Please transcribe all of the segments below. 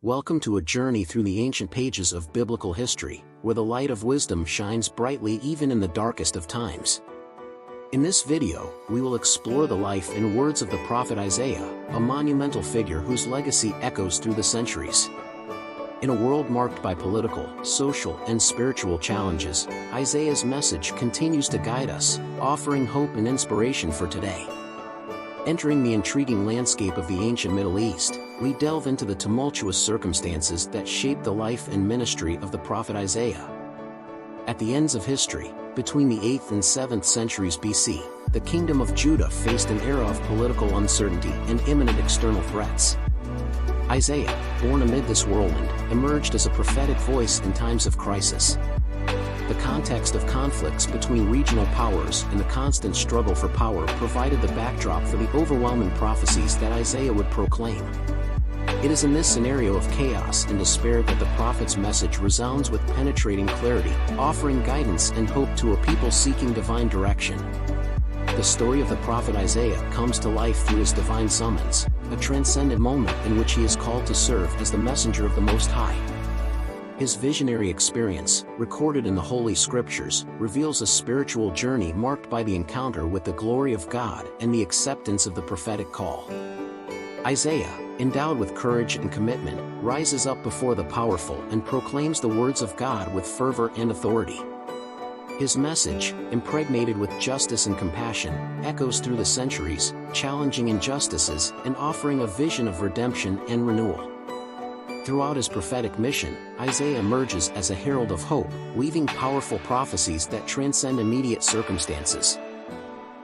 Welcome to a journey through the ancient pages of biblical history, where the light of wisdom shines brightly even in the darkest of times. In this video, we will explore the life and words of the prophet Isaiah, a monumental figure whose legacy echoes through the centuries. In a world marked by political, social, and spiritual challenges, Isaiah's message continues to guide us, offering hope and inspiration for today. Entering the intriguing landscape of the ancient Middle East, we delve into the tumultuous circumstances that shaped the life and ministry of the prophet Isaiah. At the ends of history, between the 8th and 7th centuries BC, the kingdom of Judah faced an era of political uncertainty and imminent external threats. Isaiah, born amid this whirlwind, emerged as a prophetic voice in times of crisis. The context of conflicts between regional powers and the constant struggle for power provided the backdrop for the overwhelming prophecies that Isaiah would proclaim. It is in this scenario of chaos and despair that the prophet's message resounds with penetrating clarity, offering guidance and hope to a people seeking divine direction. The story of the prophet Isaiah comes to life through his divine summons, a transcendent moment in which he is called to serve as the messenger of the Most High. His visionary experience, recorded in the Holy Scriptures, reveals a spiritual journey marked by the encounter with the glory of God and the acceptance of the prophetic call. Isaiah, endowed with courage and commitment, rises up before the powerful and proclaims the words of God with fervor and authority. His message, impregnated with justice and compassion, echoes through the centuries, challenging injustices and offering a vision of redemption and renewal. Throughout his prophetic mission, Isaiah emerges as a herald of hope, weaving powerful prophecies that transcend immediate circumstances.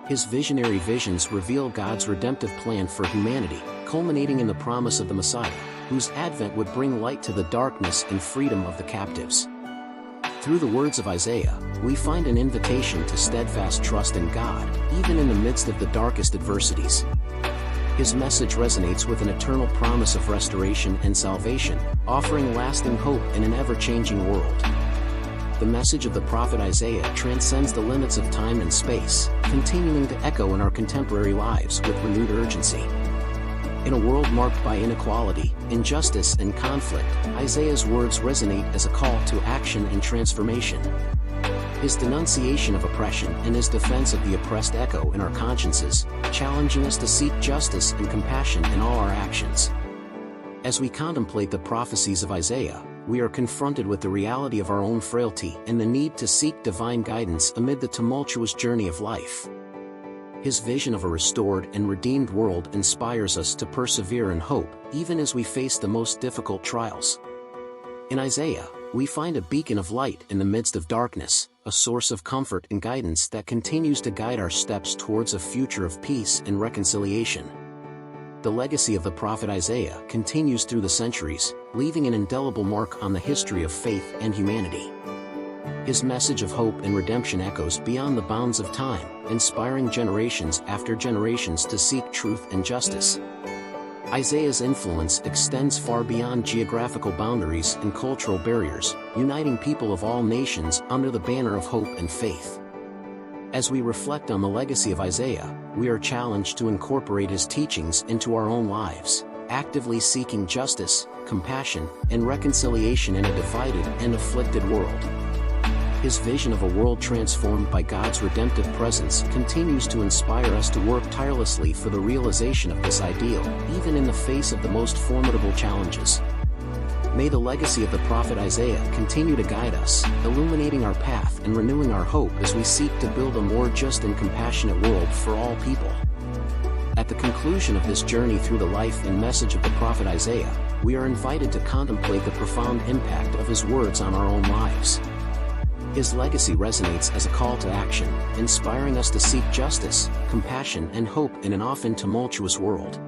His visionary visions reveal God's redemptive plan for humanity, culminating in the promise of the Messiah, whose advent would bring light to the darkness and freedom of the captives. Through the words of Isaiah, we find an invitation to steadfast trust in God, even in the midst of the darkest adversities. His message resonates with an eternal promise of restoration and salvation, offering lasting hope in an ever-changing world. The message of the prophet Isaiah transcends the limits of time and space, continuing to echo in our contemporary lives with renewed urgency. In a world marked by inequality, injustice, and conflict, Isaiah's words resonate as a call to action and transformation. His denunciation of oppression and his defense of the oppressed echo in our consciences, challenging us to seek justice and compassion in all our actions. As we contemplate the prophecies of Isaiah, we are confronted with the reality of our own frailty and the need to seek divine guidance amid the tumultuous journey of life. His vision of a restored and redeemed world inspires us to persevere in hope, even as we face the most difficult trials. In Isaiah, we find a beacon of light in the midst of darkness, a source of comfort and guidance that continues to guide our steps towards a future of peace and reconciliation. The legacy of the prophet Isaiah continues through the centuries, leaving an indelible mark on the history of faith and humanity. His message of hope and redemption echoes beyond the bounds of time, inspiring generations after generations to seek truth and justice. Isaiah's influence extends far beyond geographical boundaries and cultural barriers, uniting people of all nations under the banner of hope and faith. As we reflect on the legacy of Isaiah, we are challenged to incorporate his teachings into our own lives, actively seeking justice, compassion, and reconciliation in a divided and afflicted world. His vision of a world transformed by God's redemptive presence continues to inspire us to work tirelessly for the realization of this ideal, even in the face of the most formidable challenges. May the legacy of the prophet Isaiah continue to guide us, illuminating our path and renewing our hope as we seek to build a more just and compassionate world for all people. At the conclusion of this journey through the life and message of the prophet Isaiah, we are invited to contemplate the profound impact of his words on our own lives. His legacy resonates as a call to action, inspiring us to seek justice, compassion, and hope in an often tumultuous world.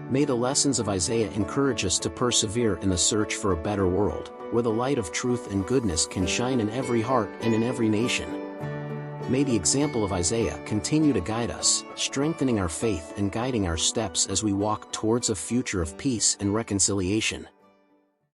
May the lessons of Isaiah encourage us to persevere in the search for a better world, where the light of truth and goodness can shine in every heart and in every nation. May the example of Isaiah continue to guide us, strengthening our faith and guiding our steps as we walk towards a future of peace and reconciliation.